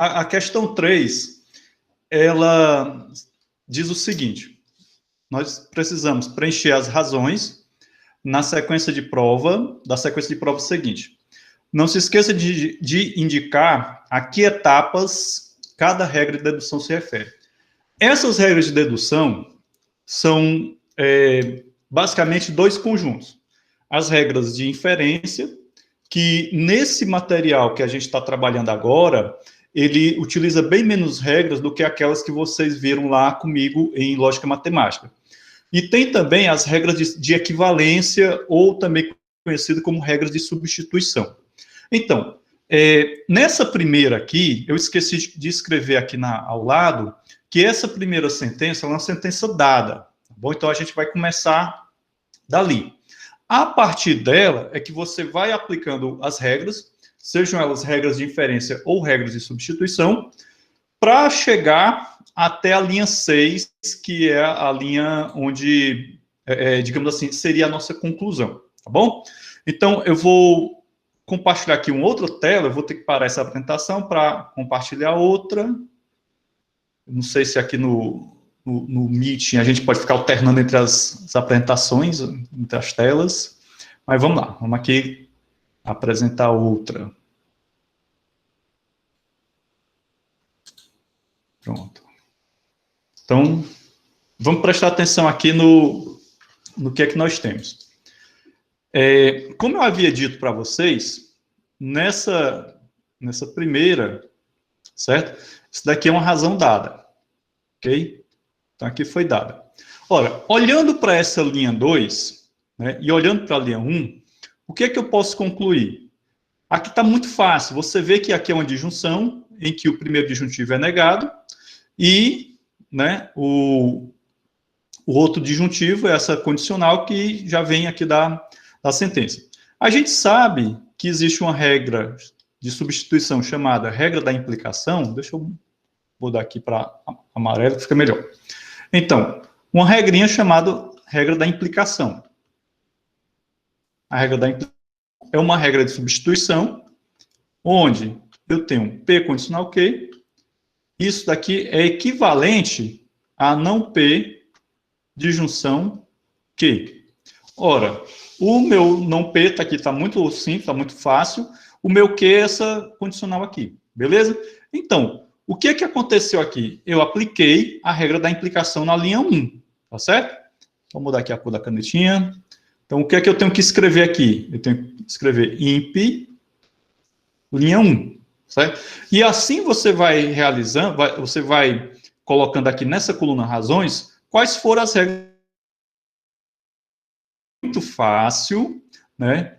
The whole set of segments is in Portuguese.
a questão 3, ela diz o seguinte: nós precisamos preencher as razões na sequência de prova, da sequência de prova seguinte. Não se esqueça de indicar a que etapas cada regra de dedução se refere. Essas regras de dedução são basicamente dois conjuntos. As regras de inferência, que nesse material que a gente está trabalhando agora, ele utiliza bem menos regras do que aquelas que vocês viram lá comigo em lógica matemática. E tem também as regras de equivalência, ou também conhecido como regras de substituição. Então, nessa primeira aqui, eu esqueci de escrever aqui ao lado, que essa primeira sentença é uma sentença dada. Tá bom? Então, a gente vai começar dali. A partir dela, é que você vai aplicando as regras, sejam elas regras de inferência ou regras de substituição, para chegar até a linha 6, que é a linha onde, digamos assim, seria a nossa conclusão, tá bom? Então, eu vou compartilhar aqui uma outra tela, eu vou ter que parar essa apresentação para compartilhar outra. Eu não sei se aqui no Meeting a gente pode ficar alternando entre as apresentações, entre as telas, mas vamos lá, vamos aqui apresentar outra. Pronto. Então, vamos prestar atenção aqui no que é que nós temos. Como eu havia dito para vocês, nessa primeira, certo? Isso daqui é uma razão dada, ok? Então, aqui foi dada. Ora, olhando para essa linha 2, né, e olhando para a linha 1, o que é que eu posso concluir? Aqui está muito fácil. Você vê que aqui é uma disjunção, em que o primeiro disjuntivo é negado, e, né, o outro disjuntivo é essa condicional que já vem aqui da sentença. A gente sabe que existe uma regra de substituição chamada regra da implicação. Deixa eu mudar aqui para amarelo, que fica melhor. Então, uma regrinha chamada regra da implicação. A regra da implicação é uma regra de substituição, onde eu tenho P condicional Q. Isso daqui é equivalente a não P disjunção Q. Ora, o meu não P está aqui, está muito simples, está muito fácil. O meu Q é essa condicional aqui, beleza? Então, o que é que aconteceu aqui? Eu apliquei a regra da implicação na linha 1, tá certo? Vou mudar aqui a cor da canetinha. Então, o que é que eu tenho que escrever aqui? Eu tenho que escrever imp linha 1, certo? E assim você vai realizando, você vai colocando aqui nessa coluna razões, quais foram as regras. Muito fácil, né?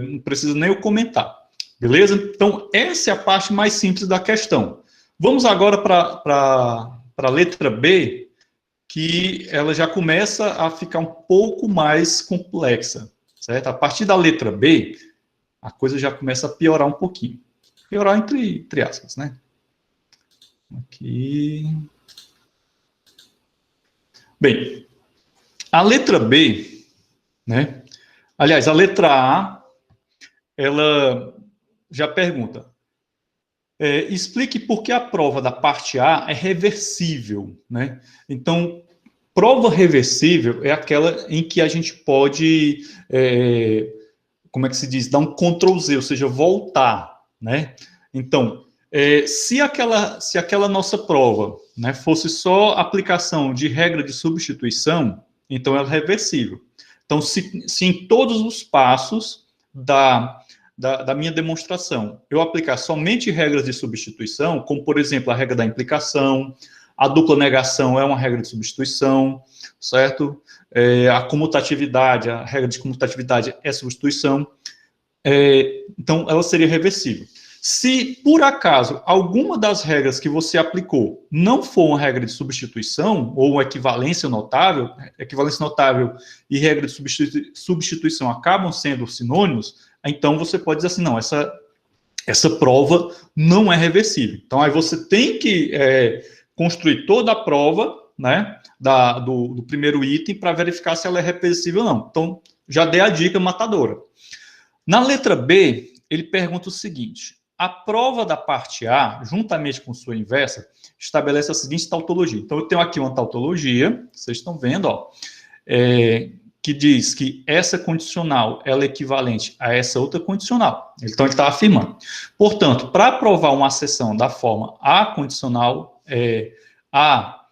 Não precisa nem eu comentar, beleza? Então, essa é a parte mais simples da questão. Vamos agora para a letra B, que ela já começa a ficar um pouco mais complexa, certo? A partir da letra B, a coisa já começa a piorar um pouquinho. Piorar entre aspas, né? Aqui. Bem, a letra B, né? Aliás, a letra A, ela já pergunta, explique por que a prova da parte A é reversível, né? Então, prova reversível é aquela em que a gente pode, como é que se diz, dar um Ctrl Z, ou seja, voltar, né? Então, se aquela nossa prova, né, fosse só aplicação de regra de substituição, então ela é reversível. Então, se em todos os passos da minha demonstração eu aplicar somente regras de substituição, como, por exemplo, a regra da implicação, a dupla negação é uma regra de substituição, certo? A comutatividade, a regra de comutatividade é substituição, então ela seria reversível. Se, por acaso, alguma das regras que você aplicou não for uma regra de substituição, ou uma equivalência notável e regra de substituição acabam sendo sinônimos, então você pode dizer assim, não, essa prova não é reversível. Então, aí você tem que construir toda a prova, né, do primeiro item para verificar se ela é reversível ou não. Então, já dei a dica matadora. Na letra B, ele pergunta o seguinte, a prova da parte A, juntamente com sua inversa, estabelece a seguinte tautologia. Então, eu tenho aqui uma tautologia, vocês estão vendo, ó, que diz que essa condicional ela é equivalente a essa outra condicional. Então, ele está afirmando. Portanto, para provar uma acessão da forma A condicional, A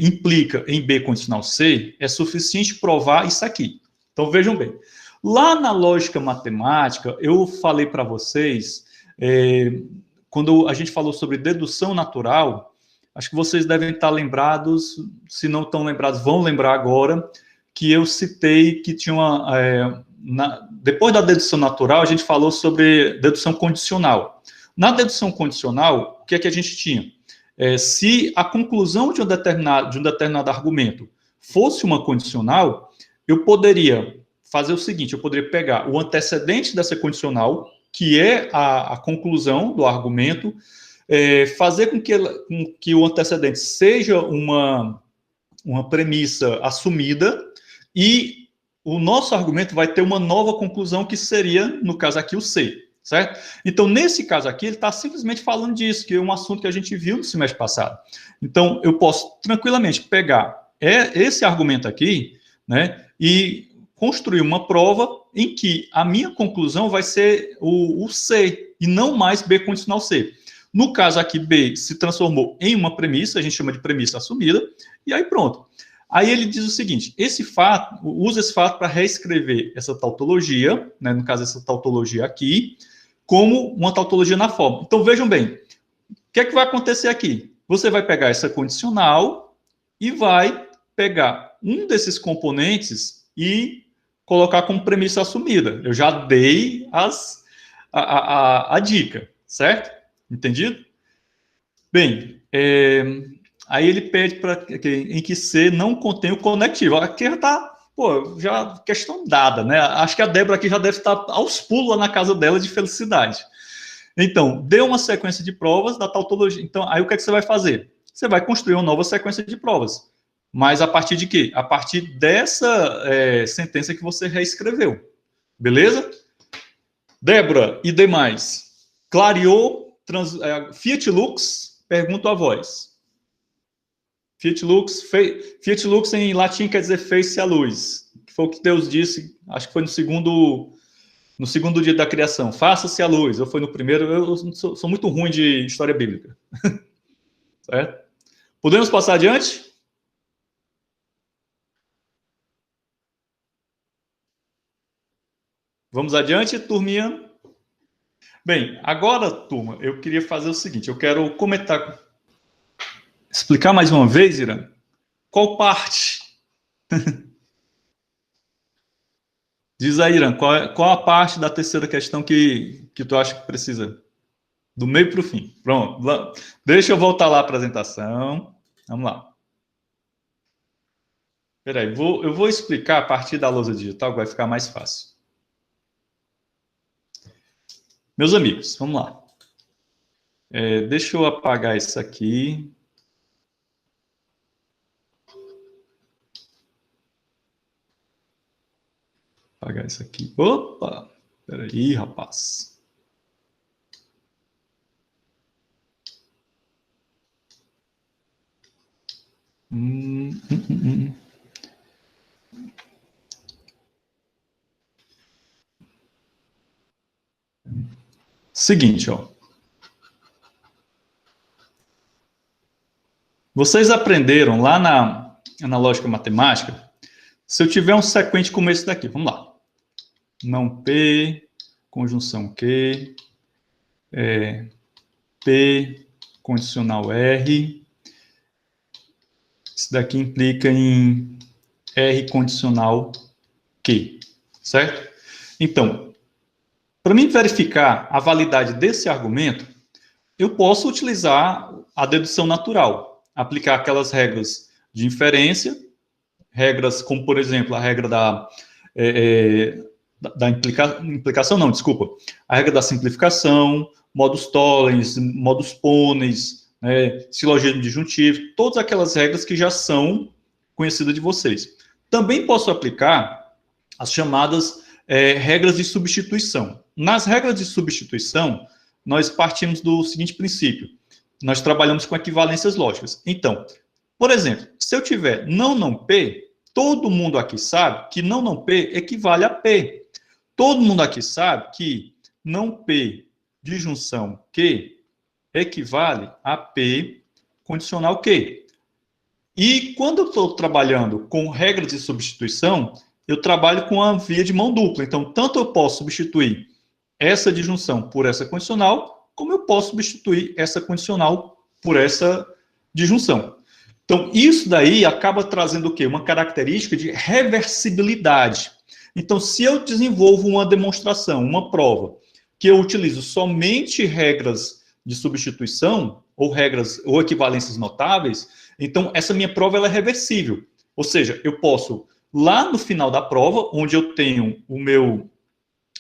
implica em B condicional C, é suficiente provar isso aqui. Então, vejam bem. Lá na lógica matemática, eu falei para vocês, quando a gente falou sobre dedução natural, acho que vocês devem estar lembrados, se não estão lembrados, vão lembrar agora, que eu citei que tinha depois da dedução natural, a gente falou sobre dedução condicional. Na dedução condicional, o que é que a gente tinha? Se a conclusão de um determinado argumento fosse uma condicional, eu poderia fazer o seguinte, eu poderia pegar o antecedente dessa condicional, que é a conclusão do argumento, fazer com que o antecedente seja uma premissa assumida, e o nosso argumento vai ter uma nova conclusão, que seria, no caso aqui, o C, certo? Então, nesse caso aqui, ele está simplesmente falando disso, que é um assunto que a gente viu no semestre passado. Então, eu posso tranquilamente pegar esse argumento aqui, né, e construir uma prova em que a minha conclusão vai ser o C, e não mais B condicional C. No caso aqui, B se transformou em uma premissa, a gente chama de premissa assumida, e aí pronto. Aí ele diz o seguinte, usa esse fato para reescrever essa tautologia, né, no caso essa tautologia aqui, como uma tautologia na forma. Então vejam bem, o que é que vai acontecer aqui? Você vai pegar essa condicional e vai pegar um desses componentes e colocar como premissa assumida. Eu já dei a dica, certo? Entendido? Bem, aí ele pede em que C não contém o conectivo. Aqui já está, já questão dada, né? Acho que a Débora aqui já deve estar aos pulos lá na casa dela de felicidade. Então, deu uma sequência de provas da tautologia. Então, aí o que é que você vai fazer? Você vai construir uma nova sequência de provas. Mas a partir de quê? A partir dessa sentença que você reescreveu. Beleza? Débora e demais. Clareou, Fiat Lux, pergunto a voz. Fiat Lux em latim quer dizer fez-se a luz. Que foi o que Deus disse, acho que foi no segundo dia da criação. Faça-se a luz. Eu fui no primeiro, eu sou muito ruim de história bíblica. Certo? Podemos passar adiante? Vamos adiante, turminha? Bem, agora, turma, eu queria fazer o seguinte, eu quero comentar, explicar mais uma vez, Irã, qual parte? Diz aí, Irã, qual a parte da terceira questão que tu acha que precisa? Do meio para o fim. Pronto, deixa eu voltar lá a apresentação. Vamos lá. Espera aí, eu vou explicar a partir da lousa digital, que vai ficar mais fácil. Meus amigos, vamos lá. Deixa eu apagar isso aqui. Apagar isso aqui. Opa! Espera aí, rapaz. Seguinte, ó. Vocês aprenderam lá na lógica matemática, se eu tiver um sequente como esse daqui, vamos lá. Não P, conjunção Q, P, condicional R. Isso daqui implica em R condicional Q, certo? Então, para mim verificar a validade desse argumento, eu posso utilizar a dedução natural, aplicar aquelas regras de inferência, regras como, por exemplo, a regra implicação, não, desculpa, a regra da simplificação, modus tollens, modus ponens, silogismo disjuntivo, todas aquelas regras que já são conhecidas de vocês. Também posso aplicar as chamadas regras de substituição. Nas regras de substituição, nós partimos do seguinte princípio. Nós trabalhamos com equivalências lógicas. Então, por exemplo, se eu tiver não P, todo mundo aqui sabe que não P equivale a P. Todo mundo aqui sabe que não P de junção Q equivale a P condicional Q. E quando eu estou trabalhando com regras de substituição, eu trabalho com a via de mão dupla. Então, tanto eu posso substituir essa disjunção por essa condicional, como eu posso substituir essa condicional por essa disjunção. Então, isso daí acaba trazendo o quê? Uma característica de reversibilidade. Então, se eu desenvolvo uma demonstração, uma prova, que eu utilizo somente regras de substituição, ou regras, ou equivalências notáveis, então essa minha prova ela é reversível. Ou seja, eu posso, lá no final da prova, onde eu tenho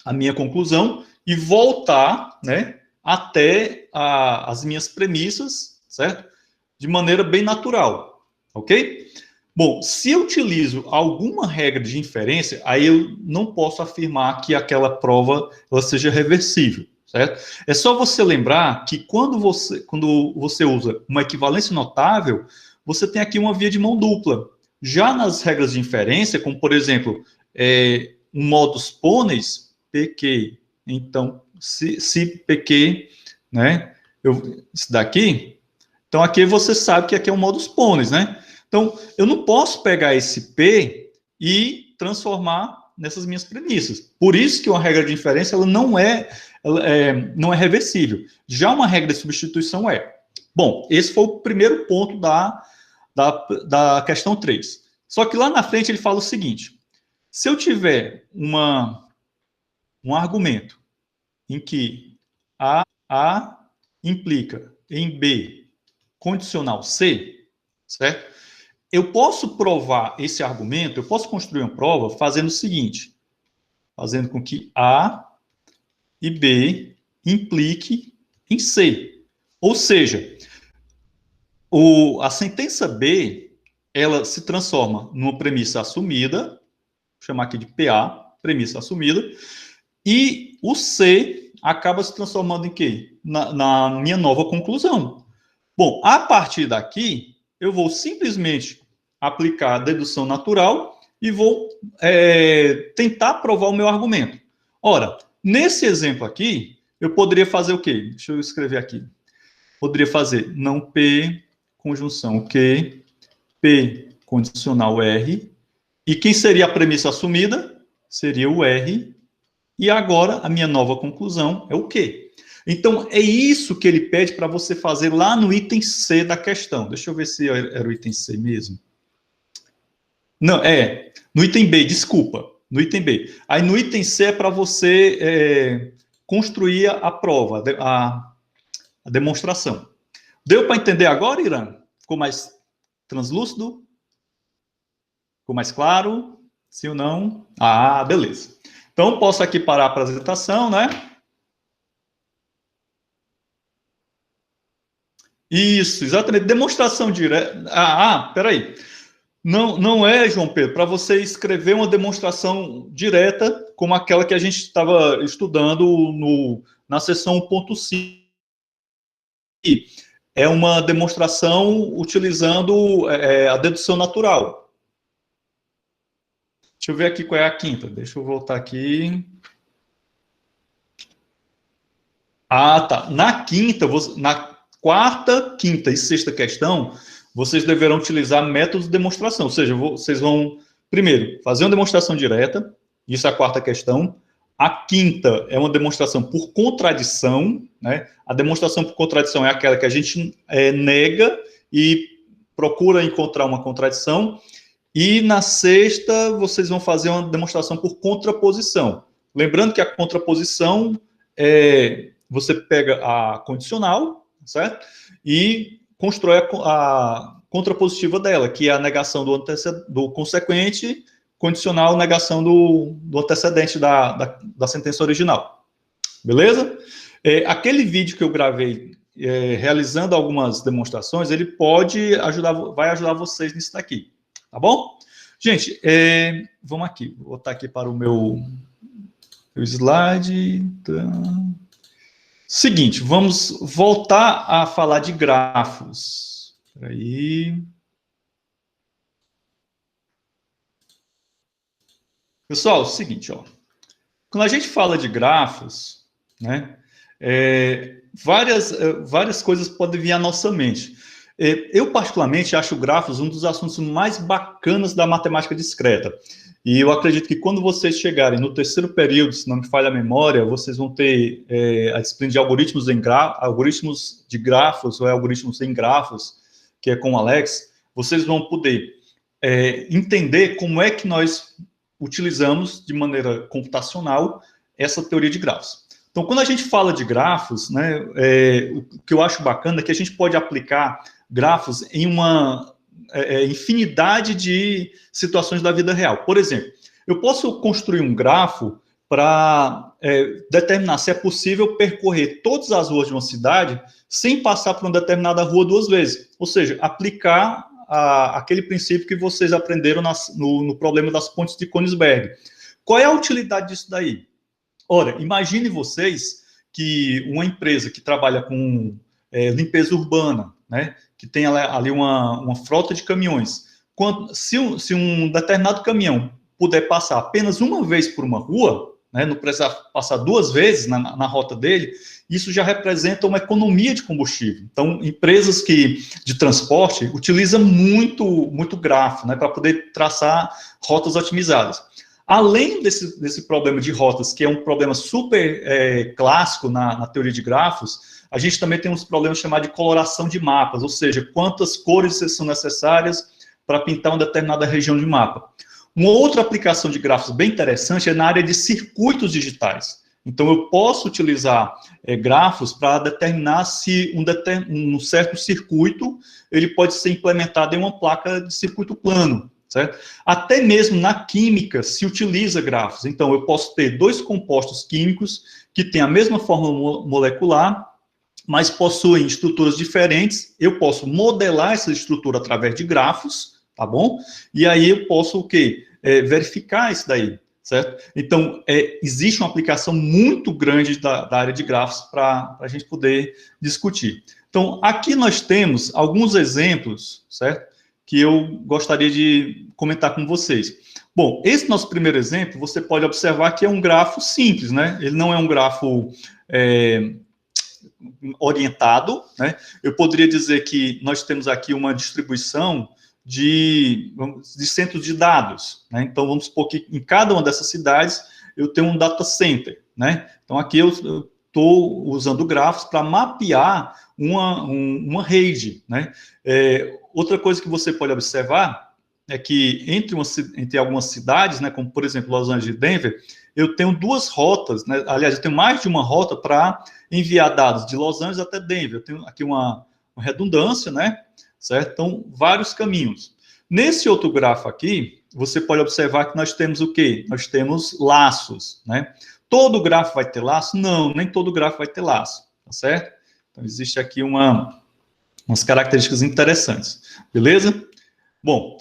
a minha conclusão, e voltar, né, até as minhas premissas, certo? De maneira bem natural, ok? Bom, se eu utilizo alguma regra de inferência, aí eu não posso afirmar que aquela prova ela seja reversível, certo? É só você lembrar que quando você usa uma equivalência notável, você tem aqui uma via de mão dupla. Já nas regras de inferência, como por exemplo, um modus ponens, PQ, então, se PQ, né, isso daqui, então aqui você sabe que aqui é um modus ponens, né? Então, eu não posso pegar esse P e transformar nessas minhas premissas. Por isso que uma regra de inferência ela não é reversível. Já uma regra de substituição é. Bom, esse foi o primeiro ponto da questão 3. Só que lá na frente ele fala o seguinte: se eu tiver um argumento em que A implica em B condicional C, certo? Eu posso provar esse argumento, eu posso construir uma prova fazendo o seguinte, fazendo com que A e B implique em C. Ou seja, a sentença B, ela se transforma numa premissa assumida, vou chamar aqui de PA, premissa assumida, e o C acaba se transformando em quê? Na minha nova conclusão. Bom, a partir daqui, eu vou simplesmente aplicar a dedução natural e vou tentar provar o meu argumento. Ora, nesse exemplo aqui, eu poderia fazer o quê? Deixa eu escrever aqui. Poderia fazer não P, conjunção Q, P condicional R, e quem seria a premissa assumida? Seria o R, e agora a minha nova conclusão é o Q. Então, é isso que ele pede para você fazer lá no item C da questão. Deixa eu ver se era o item C mesmo. Não, no item B, desculpa. No item B. Aí no item C é para você construir a prova, a demonstração. Deu para entender agora, Irã? Ficou mais translúcido? Ficou mais claro? Sim ou não? Ah, beleza. Então, posso aqui parar a apresentação, né? Isso, exatamente. Demonstração direta. Peraí. Não é, João Pedro, para você escrever uma demonstração direta como aquela que a gente estava estudando na seção 1.5. É uma demonstração utilizando a dedução natural. Deixa eu ver aqui qual é a quinta. Deixa eu voltar aqui. Ah, tá. Na quarta, quinta e sexta questão, vocês deverão utilizar métodos de demonstração. Ou seja, vocês vão, primeiro, fazer uma demonstração direta. Isso é a quarta questão. A quinta é uma demonstração por contradição, né? A demonstração por contradição é aquela que a gente nega e procura encontrar uma contradição. E na sexta, vocês vão fazer uma demonstração por contraposição. Lembrando que a contraposição você pega a condicional, certo? E constrói a contrapositiva dela, que é a negação do consequente, condicional, negação do antecedente da sentença original. Beleza? Aquele vídeo que eu gravei realizando algumas demonstrações, ele vai ajudar vocês nisso daqui. Tá bom? Gente, vamos aqui. Vou botar aqui para o meu slide. Seguinte, vamos voltar a falar de grafos. Espera aí. Pessoal, é o seguinte, ó. Quando a gente fala de grafos, né, várias coisas podem vir à nossa mente. Eu, particularmente, acho grafos um dos assuntos mais bacanas da matemática discreta. E eu acredito que quando vocês chegarem no terceiro período, se não me falha a memória, vocês vão ter a disciplina de algoritmos de grafos, ou algoritmos em grafos, que é com o Alex, vocês vão poder entender como é que nós utilizamos de maneira computacional essa teoria de grafos. Então, quando a gente fala de grafos, né, o que eu acho bacana é que a gente pode aplicar grafos em uma infinidade de situações da vida real. Por exemplo, eu posso construir um grafo para determinar se é possível percorrer todas as ruas de uma cidade sem passar por uma determinada rua duas vezes. Ou seja, aplicar aquele princípio que vocês aprenderam no problema das pontes de Königsberg. Qual é a utilidade disso daí? Ora, imagine vocês que uma empresa que trabalha com limpeza urbana, né, que tem ali uma frota de caminhões, se um determinado caminhão puder passar apenas uma vez por uma rua, né, não precisar passar duas vezes na rota dele, isso já representa uma economia de combustível. Então, empresas de transporte utilizam muito grafo, né, para poder traçar rotas otimizadas. Além desse problema de rotas, que é um problema super clássico na teoria de grafos, a gente também tem uns problemas chamados de coloração de mapas, ou seja, quantas cores são necessárias para pintar uma determinada região de mapa. Uma outra aplicação de grafos bem interessante é na área de circuitos digitais. Então, eu posso utilizar grafos para determinar se um certo circuito ele pode ser implementado em uma placa de circuito plano, certo? Até mesmo na química se utiliza grafos. Então, eu posso ter dois compostos químicos que têm a mesma fórmula molecular, mas possuem estruturas diferentes. Eu posso modelar essa estrutura através de grafos, tá bom? E aí eu posso o quê? Verificar isso daí, certo? Então, existe uma aplicação muito grande da área de grafos para a gente poder discutir. Então, aqui nós temos alguns exemplos, certo? Que eu gostaria de comentar com vocês. Bom, esse nosso primeiro exemplo, você pode observar que é um grafo simples, né? Ele não é um grafo orientado, né? Eu poderia dizer que nós temos aqui uma distribuição de centros de dados, né? Então, vamos supor que em cada uma dessas cidades eu tenho um data center, né? Então, aqui eu estou usando grafos para mapear uma rede, né? Outra coisa que você pode observar é que entre algumas cidades, né, como por exemplo Los Angeles e Denver, eu tenho duas rotas, né? Aliás, eu tenho mais de uma rota para enviar dados de Los Angeles até Denver. Eu tenho aqui uma redundância, né? Certo? Então, vários caminhos. Nesse outro grafo aqui, você pode observar que nós temos o quê? Nós temos laços, né? Todo grafo vai ter laço? Não, nem todo grafo vai ter laço, tá certo? Então, existe aqui umas características interessantes, beleza? Bom,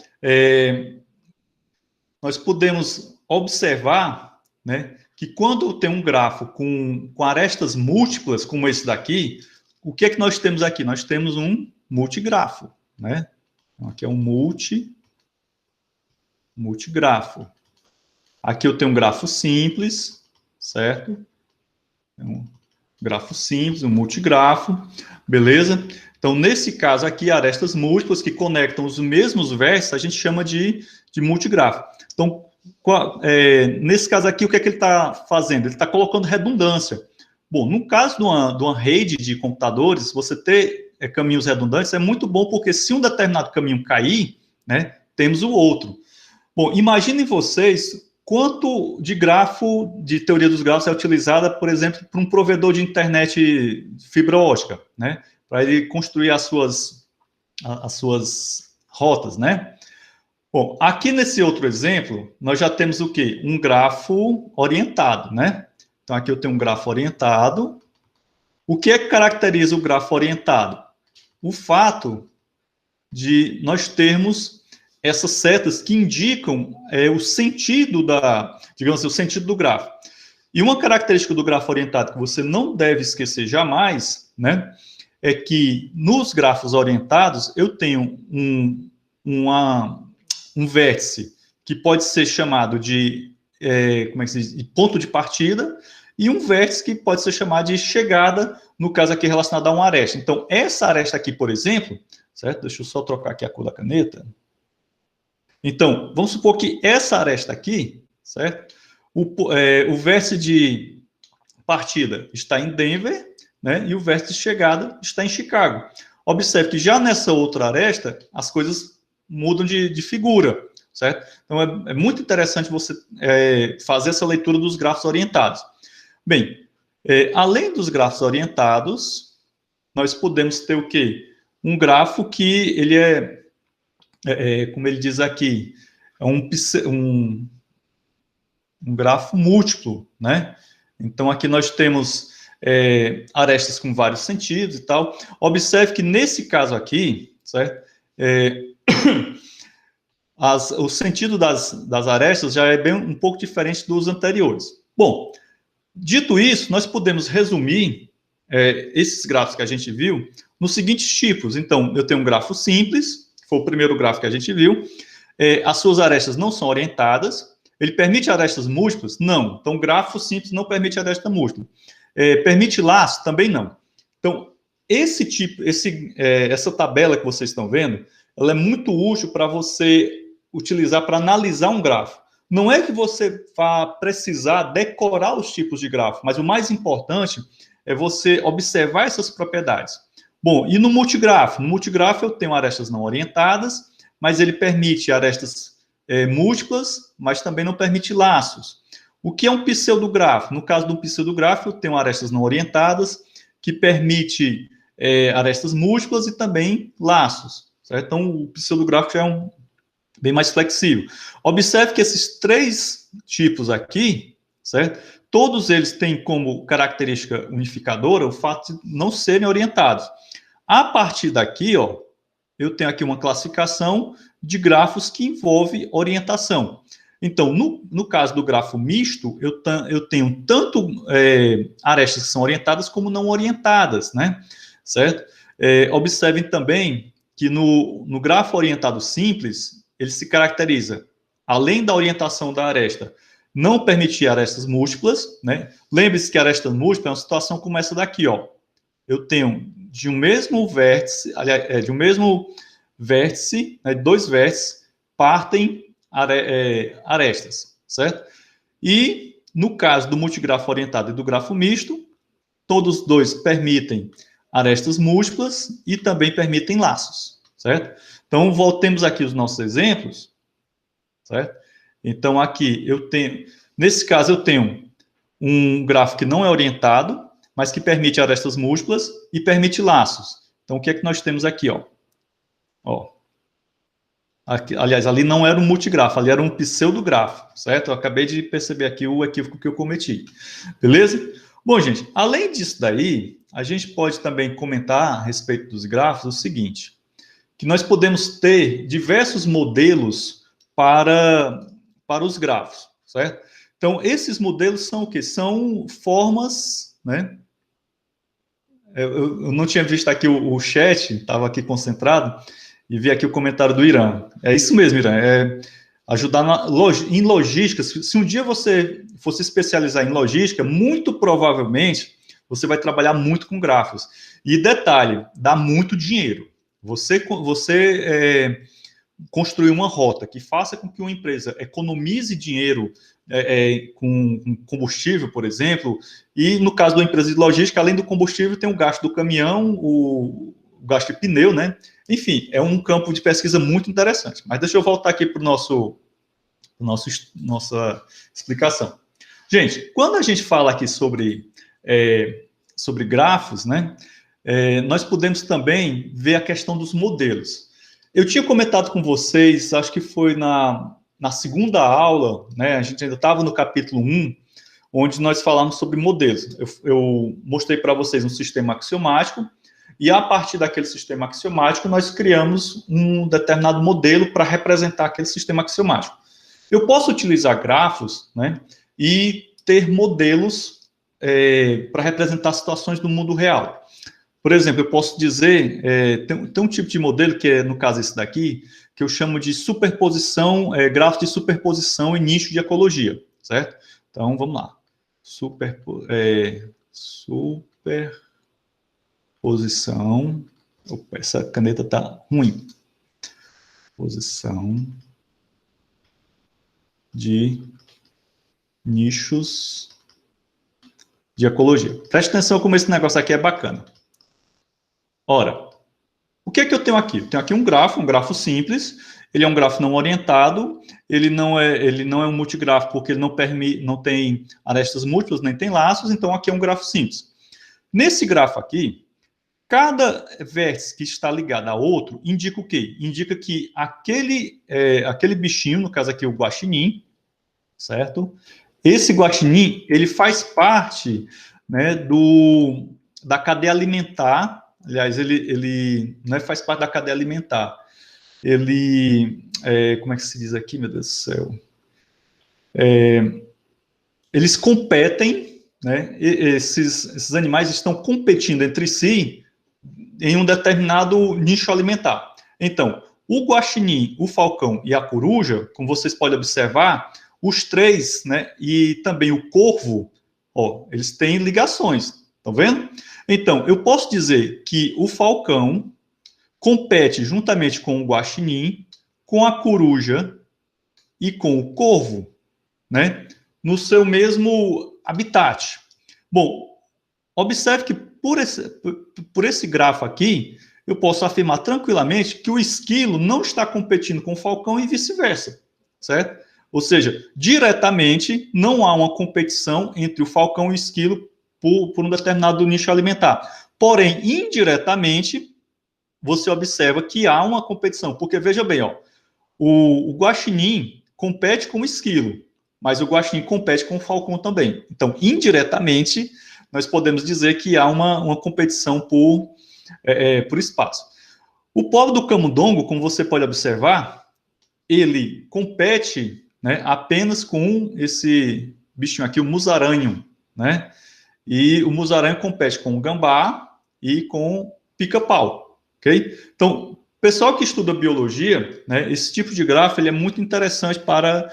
nós podemos observar, né, que quando tem um grafo com arestas múltiplas, como esse daqui, o que é que nós temos aqui? Nós temos um multigrafo, né? Então, aqui é um multigrafo. Aqui eu tenho um grafo simples, certo? Um grafo simples, um multigrafo, beleza? Então, nesse caso aqui, arestas múltiplas que conectam os mesmos versos, a gente chama de multigrafo. Então, nesse caso aqui, o que é que ele está fazendo? Ele está colocando redundância. Bom, no caso de uma rede de computadores, você ter caminhos redundantes é muito bom, porque se um determinado caminho cair, né, temos o outro. Bom, imaginem vocês quanto de grafo, de teoria dos grafos é utilizada, por exemplo, por um provedor de internet fibra ótica, né, para ele construir as suas rotas, né? Bom, aqui nesse outro exemplo, nós já temos o quê? Um grafo orientado, né? Então, aqui eu tenho um grafo orientado. O que é que caracteriza o grafo orientado? O fato de nós termos essas setas que indicam o sentido digamos assim, o sentido do grafo. E uma característica do grafo orientado que você não deve esquecer jamais, né, é que nos grafos orientados eu tenho um vértice que pode ser chamado de, como é que se diz, de ponto de partida, e um vértice que pode ser chamado de chegada, no caso aqui relacionado a uma aresta. Então, essa aresta aqui, por exemplo, certo? Deixa eu só trocar aqui a cor da caneta. Então, vamos supor que essa aresta aqui, certo? O vértice de partida está em Denver, né? E o vértice de chegada está em Chicago. Observe que já nessa outra aresta, as coisas mudam de figura, certo? Então, é muito interessante você fazer essa leitura dos grafos orientados. Bem, além dos grafos orientados, nós podemos ter o quê? Um grafo que ele como ele diz aqui, é um grafo múltiplo, né? Então, aqui nós temos arestas com vários sentidos e tal. Observe que nesse caso aqui, certo? O sentido das arestas já é um pouco diferente dos anteriores. Bom, dito isso, nós podemos resumir esses gráficos que a gente viu nos seguintes tipos. Então, eu tenho um grafo simples, que foi o primeiro gráfico que a gente viu. As suas arestas não são orientadas. Ele permite arestas múltiplas? Não. Então, grafo simples não permite aresta múltipla. Permite laço? Também não. Então, essa tabela que vocês estão vendo, ela é muito útil para você utilizar para analisar um grafo. Não é que você vá precisar decorar os tipos de grafo, mas o mais importante é você observar essas propriedades. Bom, e no multigrafo? No multigrafo eu tenho arestas não orientadas, mas ele permite arestas múltiplas, mas também não permite laços. O que é um pseudografo? No caso do pseudografo, eu tenho arestas não orientadas, que permite arestas múltiplas e também laços, certo? Então, o pseudografo já é bem mais flexível. Observe que esses três tipos aqui, certo? Todos eles têm como característica unificadora o fato de não serem orientados. A partir daqui, ó, eu tenho aqui uma classificação de grafos que envolve orientação. Então, no caso do grafo misto, eu tenho tanto arestas que são orientadas como não orientadas, né? Certo? Observem também que no grafo orientado simples, ele se caracteriza, além da orientação da aresta, não permitir arestas múltiplas, né? Lembre-se que a aresta múltipla é uma situação como essa daqui, ó. Eu tenho de um mesmo vértice, aliás, de um mesmo vértice, né, dois vértices, partem arestas, certo? E, no caso do multigrafo orientado e do grafo misto, todos dois permitem arestas múltiplas e também permitem laços, certo? Então, voltemos aqui aos nossos exemplos, certo? Então, aqui eu tenho, nesse caso, eu tenho um grafo que não é orientado, mas que permite arestas múltiplas e permite laços. Então, o que é que nós temos aqui, ó? Aqui, aliás, ali não era um multigrafo, ali era um pseudografo, certo? Eu acabei de perceber aqui o equívoco que eu cometi. Beleza? Bom, gente, além disso daí, a gente pode também comentar a respeito dos grafos o seguinte, que nós podemos ter diversos modelos para os grafos, certo? Então, esses modelos são o quê? São formas, né? Eu não tinha visto aqui o chat, estava aqui concentrado, e vi aqui o comentário do Irã. É isso mesmo, Irã, ajudar em logística. Se um dia você fosse especializar em logística, muito provavelmente você vai trabalhar muito com grafos. E detalhe, dá muito dinheiro. Você construir uma rota que faça com que uma empresa economize dinheiro com combustível, por exemplo, e no caso da empresa de logística, além do combustível, tem o gasto do caminhão, o gasto de pneu, né? Enfim, é um campo de pesquisa muito interessante. Mas deixa eu voltar aqui para nossa explicação. Gente, quando a gente fala aqui sobre grafos, né? Nós podemos também ver a questão dos modelos. Eu tinha comentado com vocês, acho que foi na segunda aula, né? A gente ainda estava no capítulo 1, onde nós falamos sobre modelos. Eu mostrei para vocês um sistema axiomático, e a partir daquele sistema axiomático, nós criamos um determinado modelo para representar aquele sistema axiomático. Eu posso utilizar grafos, né? E ter modelos para representar situações do mundo real. Por exemplo, eu posso dizer, tem um tipo de modelo, que é, no caso, esse daqui, que eu chamo de superposição, gráfico de superposição e nicho de ecologia, certo? Então, vamos lá. Superposição. Opa, essa caneta está ruim. Posição de nichos de ecologia. Preste atenção como esse negócio aqui é bacana. Ora, o que é que eu tenho aqui? Eu tenho aqui um grafo simples. Ele é um grafo não orientado. Ele não é um multigráfico porque ele não tem arestas múltiplas, nem tem laços. Então, aqui é um grafo simples. Nesse grafo aqui, cada vértice que está ligado a outro indica o quê? Indica que aquele bichinho, no caso aqui o guaxinim, certo? Esse guaxinim, ele faz parte, né, da cadeia alimentar. Aliás, ele não faz parte da cadeia alimentar. Como é que se diz aqui, meu Deus do céu? Eles competem, né? Esses animais estão competindo entre si em um determinado nicho alimentar. Então, o guaxinim, o falcão e a coruja, como vocês podem observar, os três, né, e também o corvo, eles têm ligações, estão vendo? Então, eu posso dizer que o falcão compete juntamente com o guaxinim, com a coruja e com o corvo, né, no seu mesmo habitat. Bom, observe que por esse grafo aqui, eu posso afirmar tranquilamente que o esquilo não está competindo com o falcão e vice-versa, certo? Ou seja, diretamente não há uma competição entre o falcão e o esquilo por um determinado nicho alimentar. Porém, indiretamente, você observa que há uma competição, porque veja bem, o guaxinim compete com o esquilo, mas o guaxinim compete com o falcão também. Então, indiretamente, nós podemos dizer que há uma competição por espaço. O povo do camundongo, como você pode observar, ele compete, né, apenas com esse bichinho aqui, o musaranho, né? E o musaranho compete com o gambá e com o pica-pau, ok? Então, pessoal que estuda biologia, né, esse tipo de gráfico ele é muito interessante para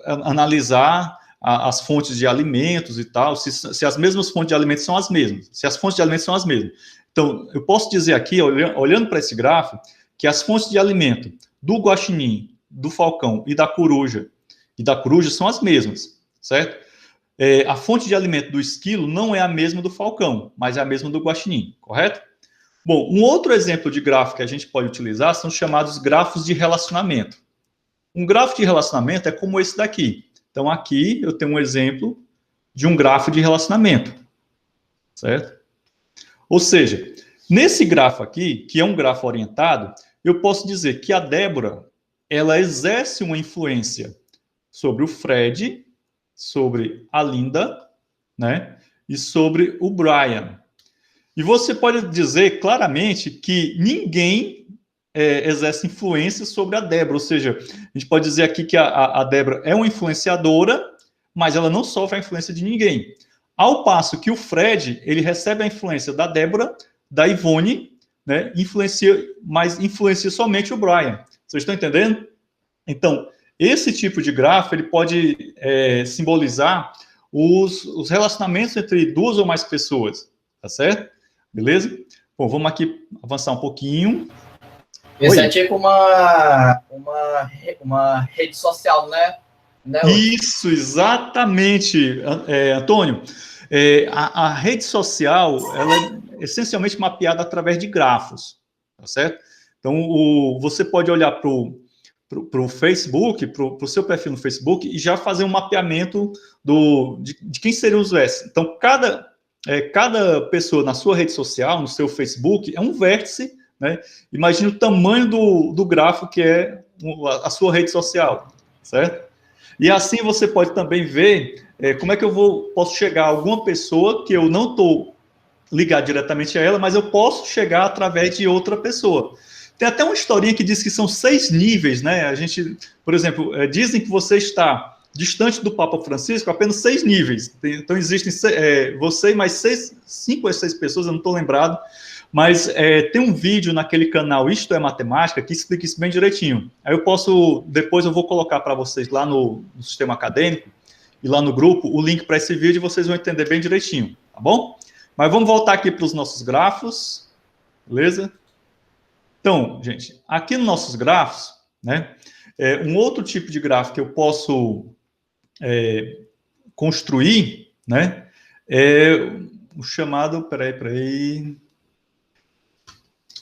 analisar as fontes de alimentos e tal, se as mesmas fontes de alimentos são as mesmas, se as fontes de alimentos são as mesmas. Então, eu posso dizer aqui, olhando para esse gráfico, que as fontes de alimento do guaxinim, do falcão e da coruja são as mesmas, certo? A fonte de alimento do esquilo não é a mesma do falcão, mas é a mesma do guaxinim, correto? Bom, um outro exemplo de gráfico que a gente pode utilizar são os chamados grafos de relacionamento. Um grafo de relacionamento é como esse daqui. Então, aqui eu tenho um exemplo de um grafo de relacionamento, certo? Ou seja, nesse grafo aqui, que é um grafo orientado, eu posso dizer que a Débora, ela exerce uma influência sobre o Fred, sobre a Linda, né? E sobre o Brian. E você pode dizer claramente que ninguém exerce influência sobre a Débora, ou seja, a gente pode dizer aqui que a Débora é uma influenciadora, mas ela não sofre a influência de ninguém. Ao passo que o Fred, ele recebe a influência da Débora, da Ivone, né, mas influencia somente o Brian. Vocês estão entendendo? Então, esse tipo de gráfico, ele pode simbolizar os relacionamentos entre duas ou mais pessoas, tá certo? Beleza? Bom, vamos aqui avançar um pouquinho. Isso é tipo uma rede social, né? Isso, exatamente, Antônio. A rede social, ela é essencialmente mapeada através de grafos, tá certo? Então, você pode olhar para o Facebook, para o seu perfil no Facebook, e já fazer um mapeamento de quem seriam os vértices. Então, cada pessoa na sua rede social, no seu Facebook, é um vértice, né? Imagine o tamanho do grafo que é a sua rede social, certo? E assim você pode também ver como é que posso chegar a alguma pessoa que eu não estou ligado diretamente a ela, mas eu posso chegar através de outra pessoa. Tem até uma historinha que diz que são 6 níveis, né? A gente, por exemplo, dizem que você está distante do Papa Francisco, apenas 6 níveis. Então, existem você e mais 5 ou 6 pessoas, eu não estou lembrado, mas tem um vídeo naquele canal Isto é Matemática que explica isso bem direitinho. Aí depois eu vou colocar para vocês lá no Sistema Acadêmico e lá no grupo o link para esse vídeo e vocês vão entender bem direitinho, tá bom? Mas vamos voltar aqui para os nossos grafos, beleza? Então, gente, aqui nos nossos grafos, né, um outro tipo de gráfico que eu posso construir, né, é o chamado, peraí.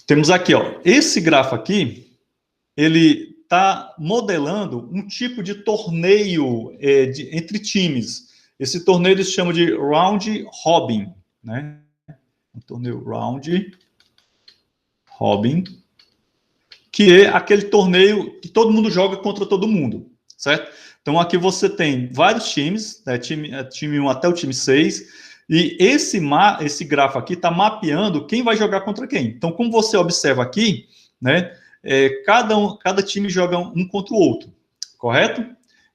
Temos aqui, ó, esse grafo aqui, ele está modelando um tipo de torneio entre times. Esse torneio eles chamam de round robin, né? Um torneio round robin, que é aquele torneio que todo mundo joga contra todo mundo, certo? Então, aqui você tem vários times, né, time 1 até o time 6, e esse grafo aqui está mapeando quem vai jogar contra quem. Então, como você observa aqui, né, cada time joga um contra o outro, correto?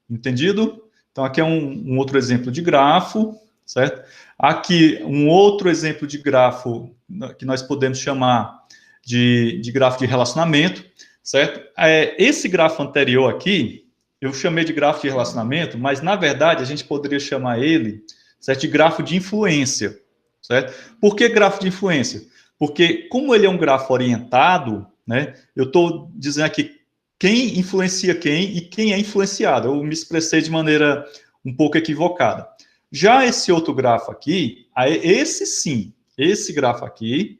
Entendido? Então, aqui é um outro exemplo de grafo, certo? Aqui, um outro exemplo de grafo que nós podemos chamar de grafo de relacionamento, certo? Esse grafo anterior aqui, eu chamei de grafo de relacionamento, mas, na verdade, a gente poderia chamar ele, certo, de grafo de influência, certo? Por que grafo de influência? Porque, como ele é um grafo orientado, né, eu estou dizendo aqui quem influencia quem e quem é influenciado. Eu me expressei de maneira um pouco equivocada. Já esse outro grafo aqui, esse grafo aqui,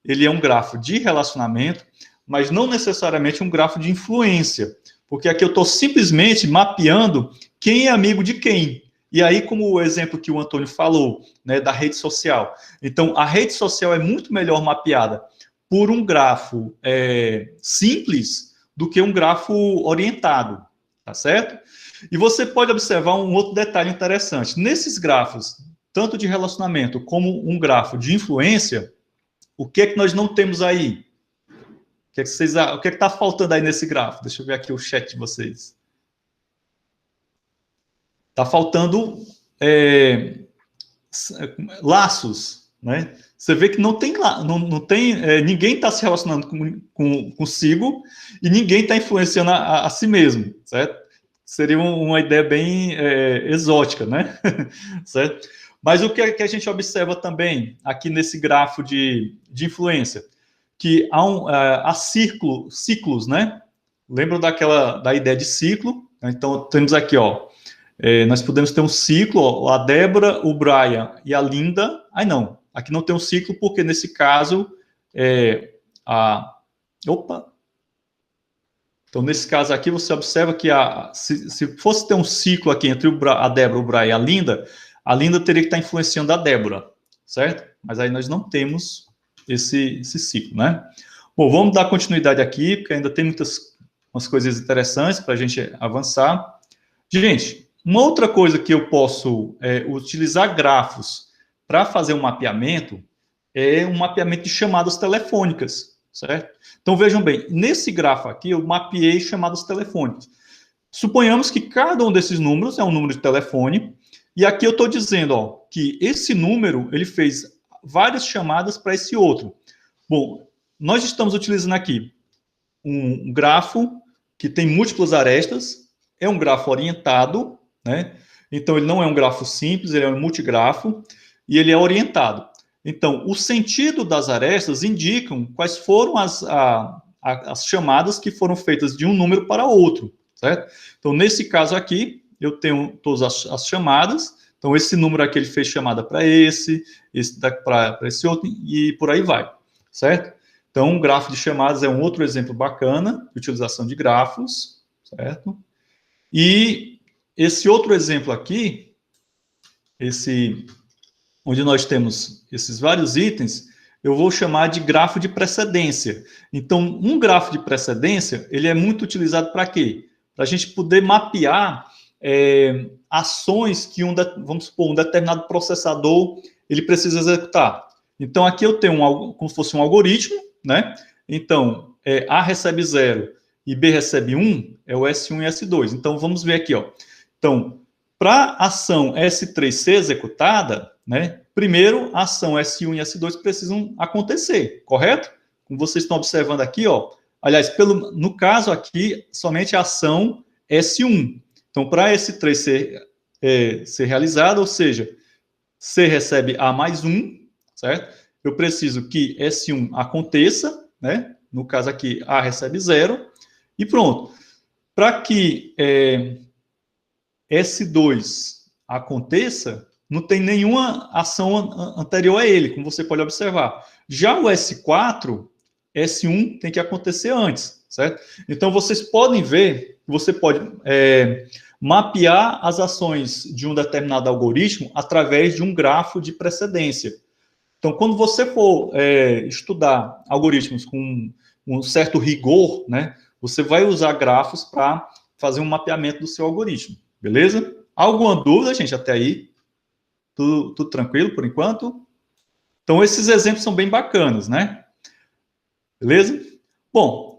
ele é um grafo de relacionamento, mas não necessariamente um grafo de influência, porque aqui eu estou simplesmente mapeando quem é amigo de quem. E aí, como o exemplo que o Antônio falou, né, da rede social. Então, a rede social é muito melhor mapeada por um grafo simples do que um grafo orientado, tá certo? E você pode observar um outro detalhe interessante. Nesses grafos, tanto de relacionamento como um grafo de influência, o que é que nós não temos aí? O que é que está faltando aí nesse grafo? Deixa eu ver aqui o chat de vocês. Está faltando laços, né? Você vê que não tem ninguém está se relacionando consigo e ninguém está influenciando a si mesmo, certo? Seria uma ideia bem exótica, né? Certo? Mas o que a gente observa também aqui nesse grafo de influência? Que há ciclos, né? Lembram da ideia de ciclo? Então, temos aqui, ó, nós podemos ter um ciclo, ó, a Débora, o Brian e a Linda. Não, aqui não tem um ciclo, porque nesse caso, Então, nesse caso aqui, você observa que se fosse ter um ciclo aqui entre a Débora, o Brian e a Linda teria que estar influenciando a Débora, certo? Mas aí nós não temos esse ciclo, né? Bom, vamos dar continuidade aqui, porque ainda tem umas coisas interessantes para a gente avançar. Gente, uma outra coisa que eu posso utilizar grafos para fazer um mapeamento é um mapeamento de chamadas telefônicas, certo? Então, vejam bem, nesse grafo aqui eu mapeei chamadas telefônicas. Suponhamos que cada um desses números é um número de telefone, e aqui eu estou dizendo, ó, que esse número, ele fez várias chamadas para esse outro. Bom, nós estamos utilizando aqui um grafo que tem múltiplas arestas, é um grafo orientado, né? Então, ele não é um grafo simples, ele é um multigrafo, e ele é orientado. Então, o sentido das arestas indicam quais foram as chamadas que foram feitas de um número para outro, certo? Então, nesse caso aqui, eu tenho todas as chamadas. Então, esse número aqui, ele fez chamada para esse para esse outro, e por aí vai, certo? Então, um grafo de chamadas é um outro exemplo bacana de utilização de grafos, certo? E esse outro exemplo aqui, onde nós temos esses vários itens, eu vou chamar de grafo de precedência. Então, um grafo de precedência, ele é muito utilizado para quê? Para a gente poder mapear ações que vamos supor, um determinado processador ele precisa executar. Então, aqui eu tenho como se fosse um algoritmo, né? Então, A recebe 0 e B recebe 1, é o S1 e S2. Então, vamos ver aqui, ó. Então, para a ação S3 ser executada, né, primeiro a ação S1 e S2 precisam acontecer, correto? Como vocês estão observando aqui, ó, aliás, no caso aqui, somente a ação S1. Então, para S3 ser realizada, ou seja, C recebe A mais 1, certo? Eu preciso que S1 aconteça, né? No caso aqui, A recebe 0, e pronto. Para que S2 aconteça, não tem nenhuma ação anterior a ele, como você pode observar. Já o S4, S1 tem que acontecer antes, certo? Então, vocês podem ver, você pode mapear as ações de um determinado algoritmo através de um grafo de precedência. Então, quando você for estudar algoritmos com um certo rigor, né, você vai usar grafos para fazer um mapeamento do seu algoritmo, beleza? Alguma dúvida, gente, até aí? Tudo tranquilo por enquanto? Então, esses exemplos são bem bacanas, né? Beleza? Bom,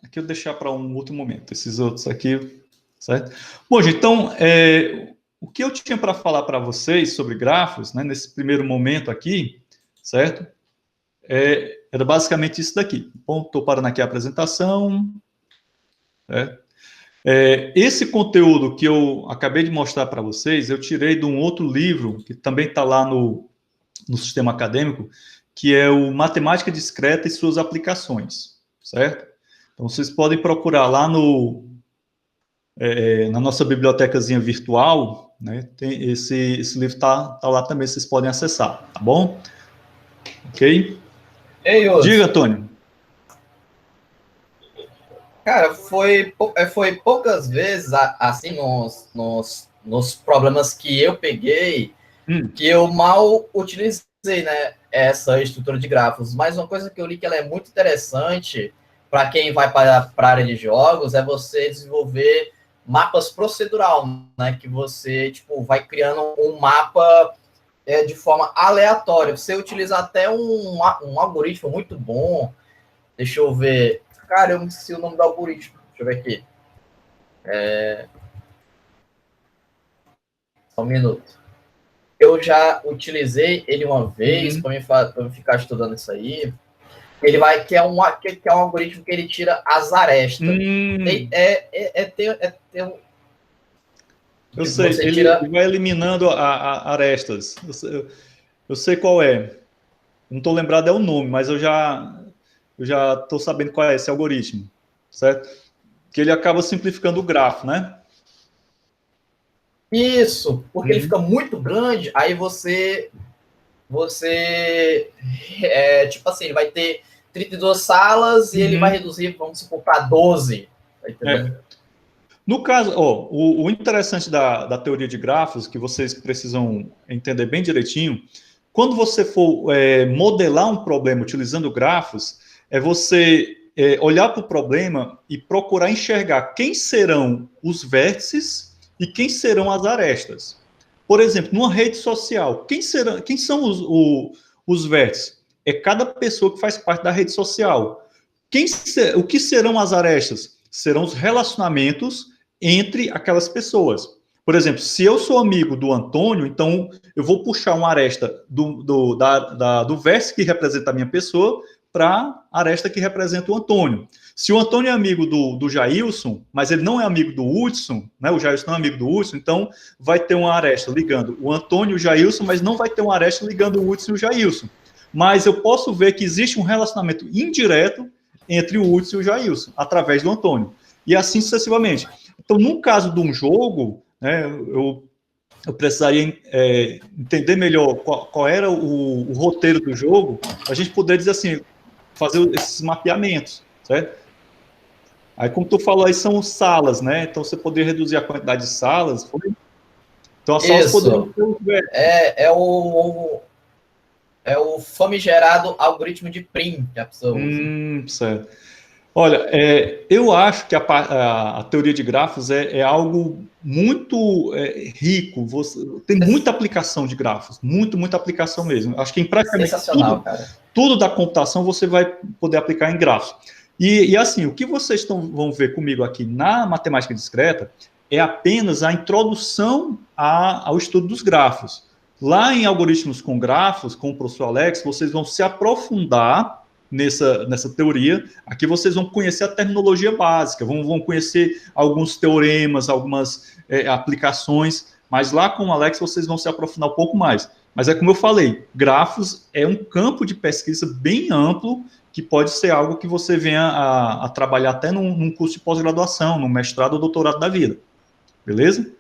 aqui eu vou deixar para um outro momento, esses outros aqui, certo? Bom, gente, então, o que eu tinha para falar para vocês sobre grafos, né, nesse primeiro momento aqui, certo? Era basicamente isso daqui. Bom, estou parando aqui a apresentação. Esse conteúdo que eu acabei de mostrar para vocês, eu tirei de um outro livro, que também está lá no sistema acadêmico, que é o Matemática Discreta e Suas Aplicações, certo? Então, vocês podem procurar lá na nossa bibliotecazinha virtual, né? Tem esse livro tá lá também, vocês podem acessar, tá bom? Ok? Ei, Diga, Antônio. Cara, foi poucas vezes, assim, nos problemas que eu peguei, que eu mal utilizei, né, essa estrutura de grafos. Mas uma coisa que eu li que ela é muito interessante para quem vai para a área de jogos é você desenvolver mapas procedural, né, que você, tipo, vai criando um mapa de forma aleatória. Você utiliza até um algoritmo muito bom. Deixa eu ver. Cara, eu não sei o nome do algoritmo. Deixa eu ver aqui. Só um minuto. Eu já utilizei ele uma vez para me ficar estudando isso aí. Ele vai que é um algoritmo que ele tira as arestas. Eu sei, ele vai eliminando arestas. Eu sei qual é. Não estou lembrado é o nome, mas eu já estou sabendo qual é esse algoritmo, certo? Que ele acaba simplificando o grafo, né? Isso, porque ele fica muito grande, aí você tipo assim, ele vai ter 32 salas e ele vai reduzir, vamos supor, para 12. Tá entendendo? No caso, o interessante da teoria de grafos, que vocês precisam entender bem direitinho, quando você for modelar um problema utilizando grafos, é você olhar para o problema e procurar enxergar quem serão os vértices e quem serão as arestas. Por exemplo, numa rede social, quem são os vértices? É cada pessoa que faz parte da rede social. O que serão as arestas? Serão os relacionamentos entre aquelas pessoas. Por exemplo, se eu sou amigo do Antônio, então eu vou puxar uma aresta do vértice que representa a minha pessoa para a aresta que representa o Antônio. Se o Antônio é amigo do Jailson, mas ele não é amigo do Hudson, né? O Jailson não é amigo do Hudson, então vai ter uma aresta ligando o Antônio e o Jailson, mas não vai ter uma aresta ligando o Hudson e o Jailson. Mas eu posso ver que existe um relacionamento indireto entre o Hudson e o Jailson, através do Antônio. E assim sucessivamente. Então, no caso de um jogo, né, eu precisaria entender melhor qual era o roteiro do jogo, para a gente poder dizer assim, fazer esses mapeamentos, certo? Aí, como tu falou, aí são salas, né? Então, você poderia reduzir a quantidade de salas. Então, as salas poderiam ter é o famigerado algoritmo de Prim que a pessoa usa. Certo. Olha, eu acho que a teoria de grafos é algo muito rico. Tem muita aplicação de grafos, muita aplicação mesmo. Acho que em praticamente tudo da computação você vai poder aplicar em grafos. E assim, o que vocês vão ver comigo aqui na matemática discreta é apenas a introdução ao estudo dos grafos. Lá em Algoritmos com Grafos, com o professor Alex, vocês vão se aprofundar nessa teoria. Aqui vocês vão conhecer a terminologia básica, vão conhecer alguns teoremas, algumas aplicações, mas lá com o Alex vocês vão se aprofundar um pouco mais. Mas é como eu falei, grafos é um campo de pesquisa bem amplo, que pode ser algo que você venha a trabalhar até num curso de pós-graduação, num mestrado ou doutorado da vida. Beleza?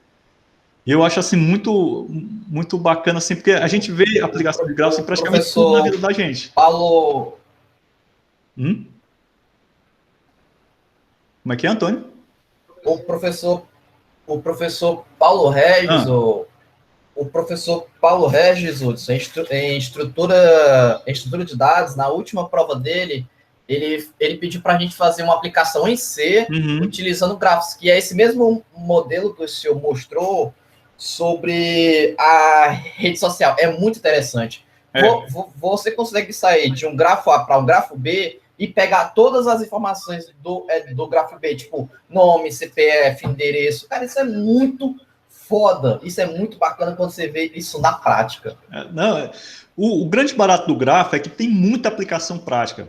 E eu acho assim muito, muito bacana, assim, porque a gente vê a aplicação de grafos em praticamente tudo na vida da gente. Paulo. Como é que é, Antônio? O professor Paulo Regis, o professor Paulo Regis, Hudson, em estrutura de dados, na última prova dele, ele pediu para a gente fazer uma aplicação em C, utilizando grafos, que é esse mesmo modelo que o senhor mostrou sobre a rede social. É muito interessante. Você consegue sair de um grafo A para um grafo B e pegar todas as informações do grafo B, tipo nome, CPF, endereço. Cara, isso é muito foda. Isso é muito bacana quando você vê isso na prática. O grande barato do grafo é que tem muita aplicação prática.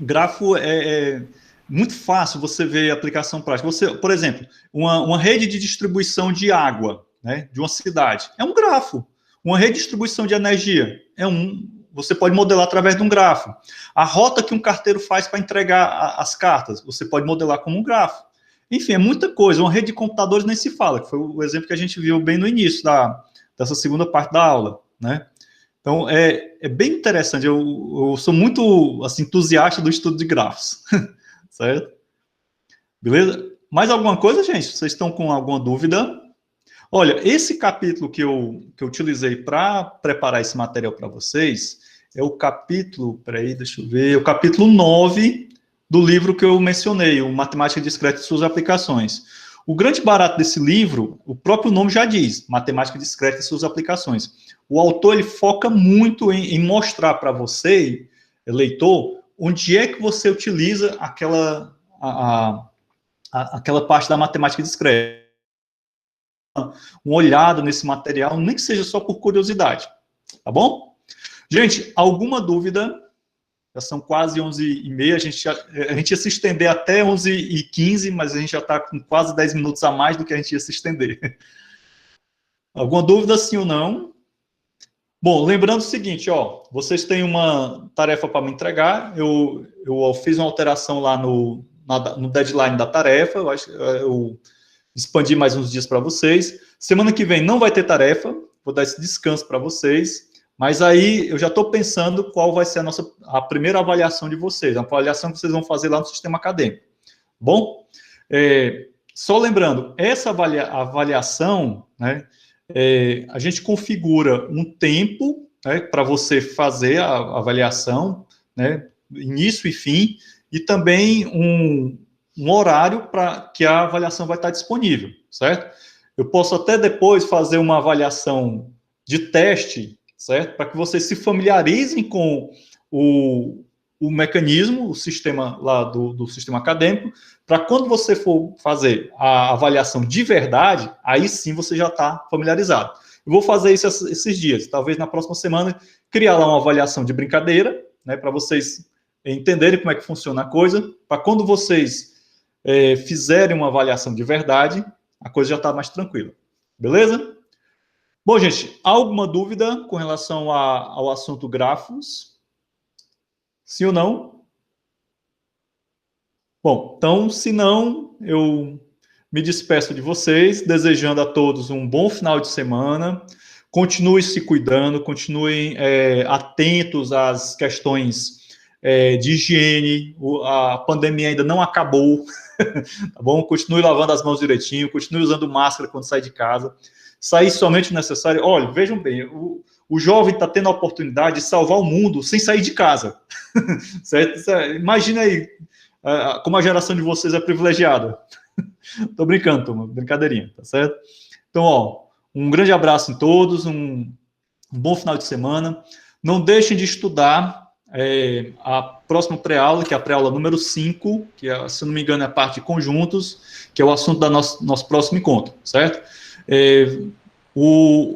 O grafo é muito fácil você ver a aplicação prática. Você, por exemplo, uma rede de distribuição de água, né, de uma cidade, é um grafo. Uma rede de distribuição de energia você pode modelar através de um grafo. A rota que um carteiro faz para entregar as cartas, você pode modelar como um grafo. Enfim, é muita coisa. Uma rede de computadores nem se fala, que foi o exemplo que a gente viu bem no início dessa segunda parte da aula, né? Então, é bem interessante. Eu sou muito assim, entusiasta do estudo de grafos, certo? Beleza? Mais alguma coisa, gente? Vocês estão com alguma dúvida? Olha, esse capítulo que eu utilizei para preparar esse material para vocês é o capítulo, deixa eu ver, o capítulo 9 do livro que eu mencionei, o Matemática Discreta e suas aplicações. O grande barato desse livro, o próprio nome já diz, Matemática Discreta e suas aplicações. O autor, ele foca muito em mostrar para você, leitor, onde é que você utiliza aquela parte da matemática discreta. Uma olhada nesse material, nem que seja só por curiosidade, tá bom? Gente, alguma dúvida? Já são quase 11h30, a gente ia se estender até 11h15, mas a gente já está com quase 10 minutos a mais do que a gente ia se estender. Alguma dúvida, sim ou não? Bom, lembrando o seguinte, vocês têm uma tarefa para me entregar, eu fiz uma alteração lá no deadline da tarefa, eu expandi mais uns dias para vocês. Semana que vem não vai ter tarefa, vou dar esse descanso para vocês, mas aí eu já estou pensando qual vai ser a primeira avaliação de vocês, a avaliação que vocês vão fazer lá no sistema acadêmico. Bom, só lembrando, essa avaliação, né, a gente configura um tempo, né, para você fazer a avaliação, né, início e fim, e também um horário para que a avaliação vai estar disponível, certo? Eu posso até depois fazer uma avaliação de teste, certo? Para que vocês se familiarizem com o mecanismo, o sistema lá do sistema acadêmico, para quando você for fazer a avaliação de verdade, aí sim você já está familiarizado. Eu vou fazer isso esses dias, talvez na próxima semana, criar lá uma avaliação de brincadeira, né, para vocês entenderem como é que funciona a coisa, para quando vocês fizerem uma avaliação de verdade, a coisa já está mais tranquila. Beleza? Bom, gente, alguma dúvida com relação ao assunto grafos? Sim ou não? Bom, então, se não, eu me despeço de vocês, desejando a todos um bom final de semana. Continuem se cuidando, continuem atentos às questões de higiene. A pandemia ainda não acabou, tá bom? Continue lavando as mãos direitinho, continue usando máscara quando sai de casa. Sair somente o necessário. Olha, vejam bem, o jovem está tendo a oportunidade de salvar o mundo sem sair de casa. Certo? Imagina aí como a geração de vocês é privilegiada. Tô brincando, turma, brincadeirinha, tá certo? Então, um grande abraço em todos, um bom final de semana. Não deixem de estudar a próxima pré-aula, que é a pré-aula número 5, que, se não me engano, é a parte de conjuntos, que é o assunto do nosso próximo encontro, certo?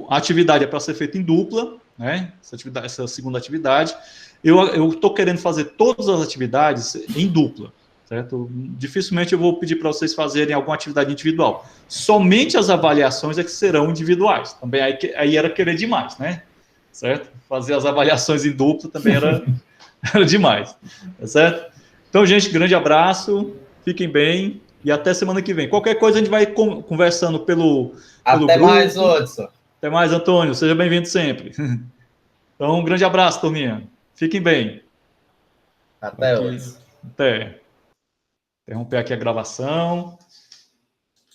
A atividade é para ser feita em dupla, né? Essa segunda atividade. Eu estou querendo fazer todas as atividades em dupla, certo? Dificilmente eu vou pedir para vocês fazerem alguma atividade individual. Somente as avaliações é que serão individuais. Também aí era querer demais, né? Certo? Fazer as avaliações em dupla também era demais, tá certo? Então, gente, grande abraço, fiquem bem e até semana que vem. Qualquer coisa a gente vai conversando pelo Até grupo. Mais, Hudson. Até mais, Antônio. Seja bem-vindo sempre. Então, um grande abraço, turminha. Fiquem bem. Até hoje. Até. Interromper aqui a gravação.